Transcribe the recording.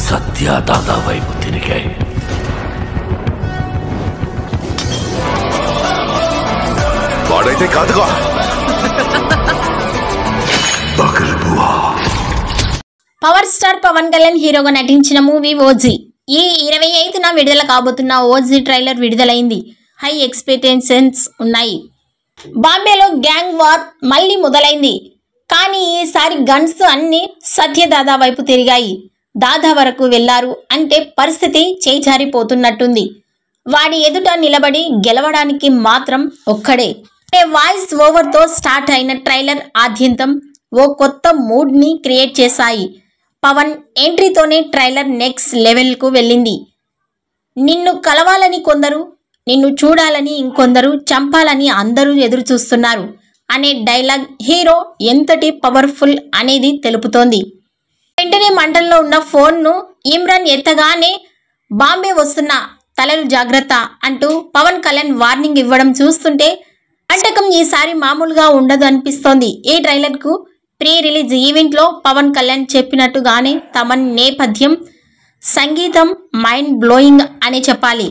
సత్య దాదా వైపు తిరిగాయి. వాడైతే కాదుగా. పవర్ స్టార్ పవన్ కళ్యాణ్ హీరోగా నటించిన మూవీ ఓజీ ఈ 25న విడుదల కాబోతున్న ఓజీ ట్రైలర్ విడుదలైంది. హై ఎక్స్పెక్టేషన్స్ ఉన్నాయి. బాంబేలో గ్యాంగ్ వార్ మళ్ళీ మొదలైంది. కానీ ఈసారి గన్స్ అన్ని సత్యదాదా వైపు తిరిగాయి. దాదా వరకు వెళ్లారు అంటే పరిస్థితి చేజారిపోతున్నట్టుంది. వాడి ఎదుట నిలబడి గెలవడానికి మాత్రం ఒక్కడే. వాయిస్ ఓవర్తో స్టార్ట్ అయిన ట్రైలర్ ఆద్యంతం ఓ కొత్త మూడ్ని క్రియేట్ చేశాయి. పవన్ ఎంట్రీతోనే ట్రైలర్ నెక్స్ట్ లెవెల్కు వెళ్ళింది. నిన్ను కలవాలని కొందరు, నిన్ను చూడాలని ఇంకొందరు, చంపాలని అందరూ ఎదురు చూస్తున్నారు అనే డైలాగ్ హీరో ఎంతటి పవర్ఫుల్ అనేది తెలుపుతోంది. వెంటనే మంటల్లో ఉన్న ఫోన్ను ఇమ్రాన్ ఎత్తగానే బాంబే వస్తున్న తలలు జాగ్రత్త అంటూ పవన్ కళ్యాణ్ వార్నింగ్ ఇవ్వడం చూస్తుంటే అంటకం ఈసారి మామూలుగా ఉండదు అనిపిస్తోంది. ఈ ట్రైలర్కు ప్రీ రిలీజ్ ఈవెంట్లో పవన్ కళ్యాణ్ చెప్పినట్టుగానే తమన్ నేపథ్యం, సంగీతం మైండ్ బ్లోయింగ్ అనే చెప్పాలి.